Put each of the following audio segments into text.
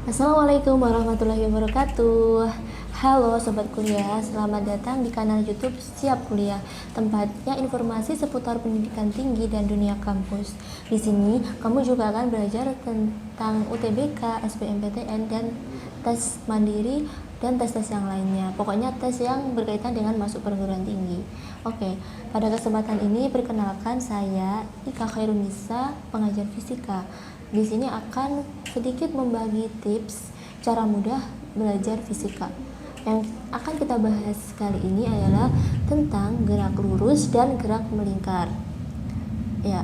Assalamualaikum warahmatullahi wabarakatuh. Halo sobat kuliah, selamat datang di kanal YouTube Siap Kuliah, tempatnya informasi seputar pendidikan tinggi dan dunia kampus. Di sini kamu juga akan belajar tentang UTBK, SBMPTN, dan tes mandiri dan tes-tes yang lainnya. Pokoknya tes yang berkaitan dengan masuk perguruan tinggi. Oke, pada kesempatan ini perkenalkan saya Ika Khairunisa, pengajar fisika. Di sini akan sedikit membagi tips cara mudah belajar fisika. Yang akan kita bahas kali ini adalah tentang gerak lurus dan gerak melingkar. Ya,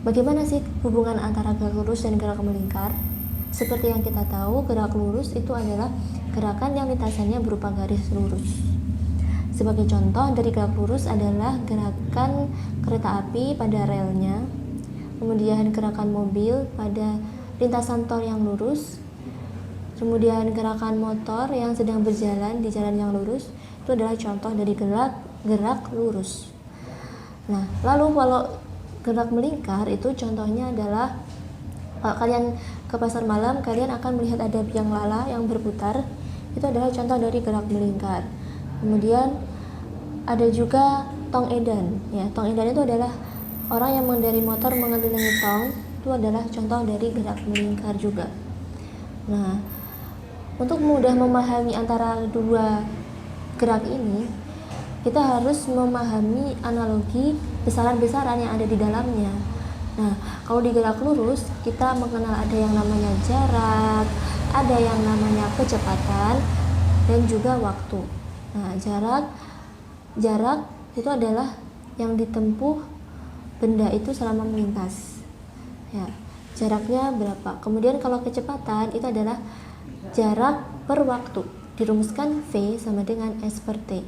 bagaimana sih hubungan antara gerak lurus dan gerak melingkar? Seperti yang kita tahu, gerak lurus itu adalah gerakan yang lintasannya berupa garis lurus. Sebagai contoh dari gerak lurus adalah gerakan kereta api pada relnya, kemudian gerakan mobil pada lintasan tol yang lurus, kemudian gerakan motor yang sedang berjalan di jalan yang lurus. Itu adalah contoh dari gerak lurus. Nah, lalu kalau gerak melingkar itu contohnya adalah kalau kalian ke pasar malam, kalian akan melihat ada biang lala yang berputar. Itu adalah contoh dari gerak melingkar. Kemudian ada juga tong edan. Ya, tong edan itu adalah orang yang mengendarai motor mengelilingi tong. Itu adalah contoh dari gerak melingkar juga. Nah, untuk mudah memahami antara dua gerak ini, kita harus memahami analogi besaran-besaran yang ada di dalamnya. Nah, kalau di gerak lurus, kita mengenal ada yang namanya jarak, ada yang namanya kecepatan, dan juga waktu. Nah, jarak itu adalah yang ditempuh benda itu selama melintas. Ya, jaraknya berapa. Kemudian kalau kecepatan itu adalah jarak per waktu, dirumuskan V sama dengan S per T.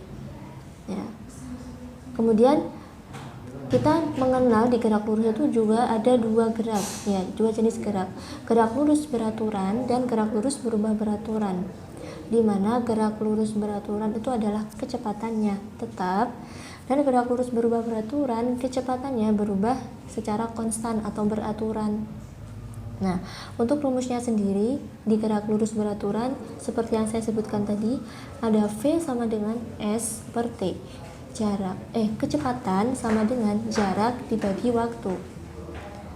Ya. Kemudian kita mengenal di gerak lurus itu juga ada dua gerak, ya, dua jenis gerak. Gerak lurus beraturan dan gerak lurus berubah beraturan. Di mana gerak lurus beraturan itu adalah kecepatannya tetap, dan gerak lurus berubah beraturan kecepatannya berubah secara konstan atau beraturan. Nah, untuk rumusnya sendiri di gerak lurus beraturan seperti yang saya sebutkan tadi, ada V sama dengan S per T. Kecepatan sama dengan jarak dibagi waktu.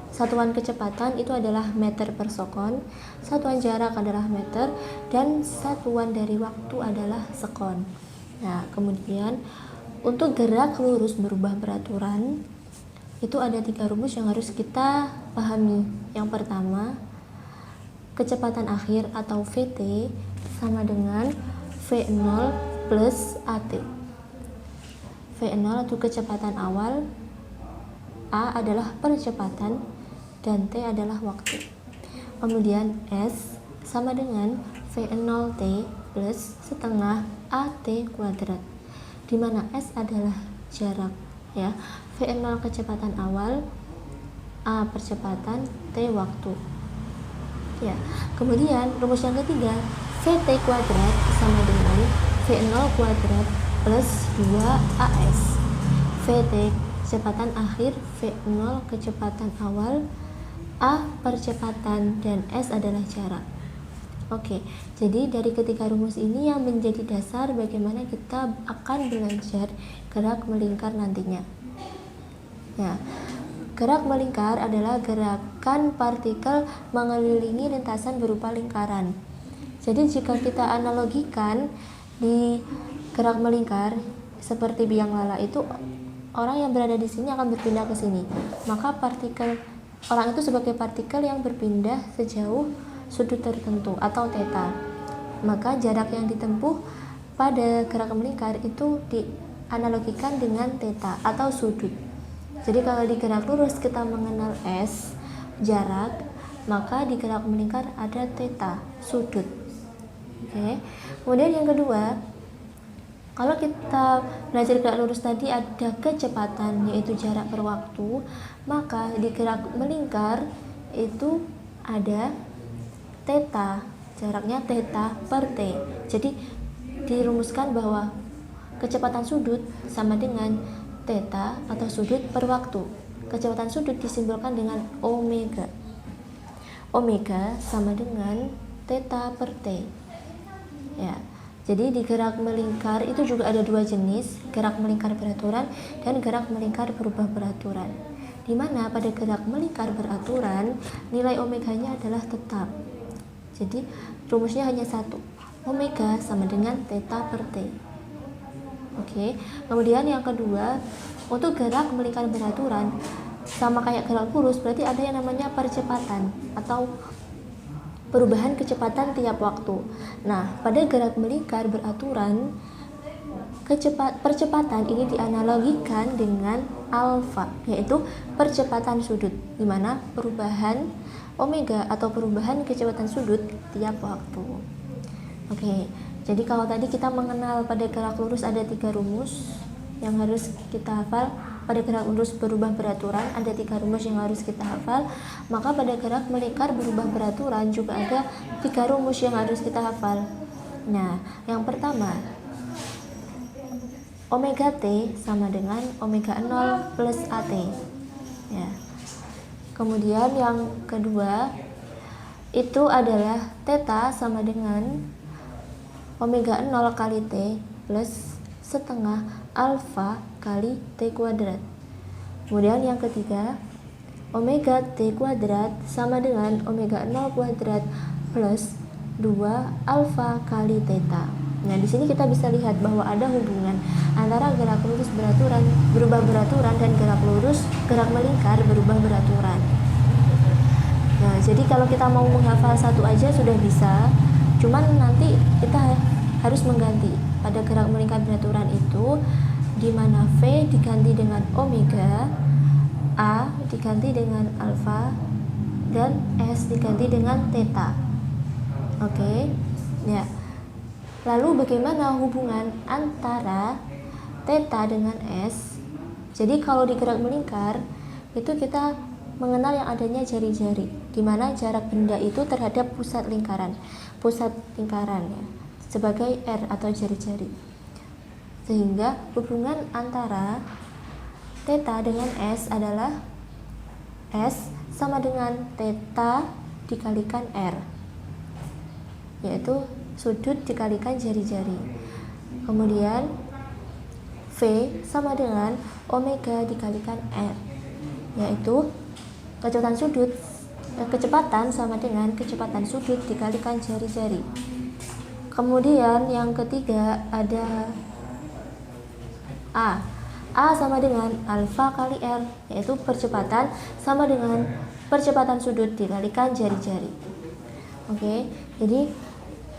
Satuan kecepatan itu adalah meter per sekon, satuan jarak adalah meter, dan satuan dari waktu adalah sekon. Nah, kemudian untuk gerak lurus berubah beraturan itu ada 3 rumus yang harus kita pahami. Yang pertama, kecepatan akhir atau VT sama dengan V0 plus AT. V0 itu kecepatan awal, A adalah percepatan, dan T adalah waktu. Kemudian S sama dengan V0T plus setengah AT kuadrat, di mana S adalah jarak, ya. V0 kecepatan awal, A percepatan, T waktu. Ya. Kemudian rumus yang ketiga, VT kuadrat sama dengan V0 kuadrat plus 2AS. VT kecepatan akhir, V0 kecepatan awal, A percepatan, dan S adalah jarak. Oke, jadi dari ketiga rumus ini yang menjadi dasar bagaimana kita akan belajar gerak melingkar nantinya. Ya, gerak melingkar adalah gerakan partikel mengelilingi lintasan berupa lingkaran. Jadi jika kita analogikan di gerak melingkar seperti biang lala itu, orang yang berada di sini akan berpindah ke sini. Maka orang itu sebagai partikel yang berpindah sejauh sudut tertentu atau theta. Maka jarak yang ditempuh pada gerak melingkar itu dianalogikan dengan theta atau sudut. Jadi kalau di gerak lurus kita mengenal S, jarak, maka di gerak melingkar ada theta, sudut. Oke. Kemudian yang kedua, kalau kita belajar gerak lurus tadi ada kecepatan yaitu jarak per waktu, maka di gerak melingkar itu ada theta, jaraknya theta per T. Jadi dirumuskan bahwa kecepatan sudut sama dengan theta atau sudut per waktu. Kecepatan sudut disimbolkan dengan omega. omega sama dengan theta per T. Ya. Jadi di gerak melingkar itu juga ada dua jenis, gerak melingkar beraturan dan gerak melingkar berubah beraturan. Di mana pada gerak melingkar beraturan nilai omeganya adalah tetap. Jadi rumusnya hanya satu, omega sama dengan theta per T. Oke. Kemudian yang kedua, untuk gerak melingkar beraturan sama kayak gerak lurus, berarti ada yang namanya percepatan atau perubahan kecepatan tiap waktu. Nah, pada gerak melingkar beraturan, percepatan ini dianalogikan dengan alfa, yaitu percepatan sudut, di mana perubahan omega atau perubahan kecepatan sudut tiap waktu. Oke, jadi kalau tadi kita mengenal pada gerak lurus ada 3 rumus yang harus kita hafal. Pada gerak lurus berubah beraturan ada 3 rumus yang harus kita hafal. Maka pada gerak melingkar berubah beraturan juga ada 3 rumus yang harus kita hafal. Nah, yang pertama, omega T sama dengan omega 0 plus AT. Ya. Kemudian yang kedua itu adalah theta sama dengan omega 0 kali T plus setengah alfa kali T kuadrat. Kemudian yang ketiga, omega T kuadrat sama dengan omega 0 kuadrat plus 2 alfa kali theta. Nah, di sini kita bisa lihat bahwa ada hubungan antara gerak lurus berubah beraturan dan gerak melingkar berubah beraturan. Nah, jadi kalau kita mau menghafal satu aja sudah bisa, cuman nanti kita harus mengganti. Pada gerak melingkar beraturan itu di mana V diganti dengan omega, A diganti dengan alfa, dan S diganti dengan theta. Oke. Ya. Lalu bagaimana hubungan antara theta dengan S? Jadi kalau di gerak melingkar itu kita mengenal yang adanya jari-jari, di mana jarak benda itu terhadap pusat lingkaran ya, sebagai R atau jari-jari. Sehingga hubungan antara theta dengan S adalah S sama dengan theta dikalikan R, yaitu sudut dikalikan jari-jari. Kemudian V sama dengan omega dikalikan R, yaitu kecepatan sama dengan kecepatan sudut dikalikan jari-jari. Kemudian yang ketiga ada A sama dengan alfa kali R, yaitu percepatan sama dengan percepatan sudut dikalikan jari-jari. Oke, jadi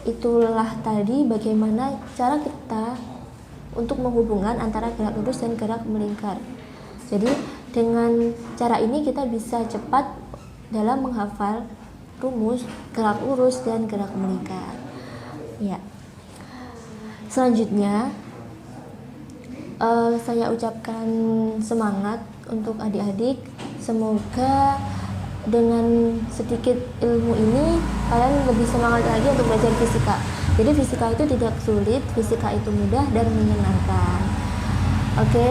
itulah tadi bagaimana cara kita untuk menghubungkan antara gerak lurus dan gerak melingkar. Jadi dengan cara ini kita bisa cepat dalam menghafal rumus gerak lurus dan gerak melingkar. Ya. Selanjutnya saya ucapkan semangat untuk adik-adik. Semoga dengan sedikit ilmu ini kalian lebih semangat lagi untuk belajar fisika. Jadi fisika itu tidak sulit, fisika itu mudah dan menyenangkan. Oke,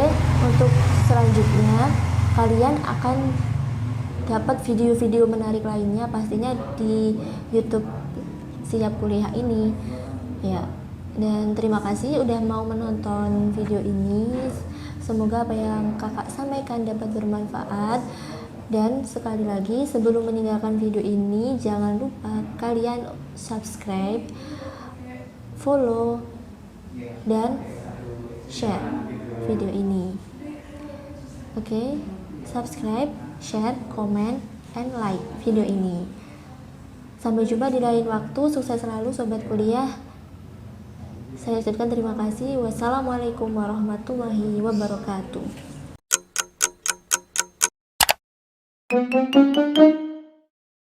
untuk selanjutnya kalian akan dapat video-video menarik lainnya pastinya di YouTube Siap Kuliah ini. Ya. Dan terima kasih udah mau menonton video ini. Semoga apa yang kakak sampaikan dapat bermanfaat. Dan sekali lagi sebelum meninggalkan video ini, jangan lupa kalian subscribe, follow, dan share video ini. Oke, subscribe, share, comment, and like video ini. Sampai jumpa di lain waktu. Sukses selalu sobat kuliah. Saya ucapkan terima kasih. Wassalamualaikum warahmatullahi wabarakatuh.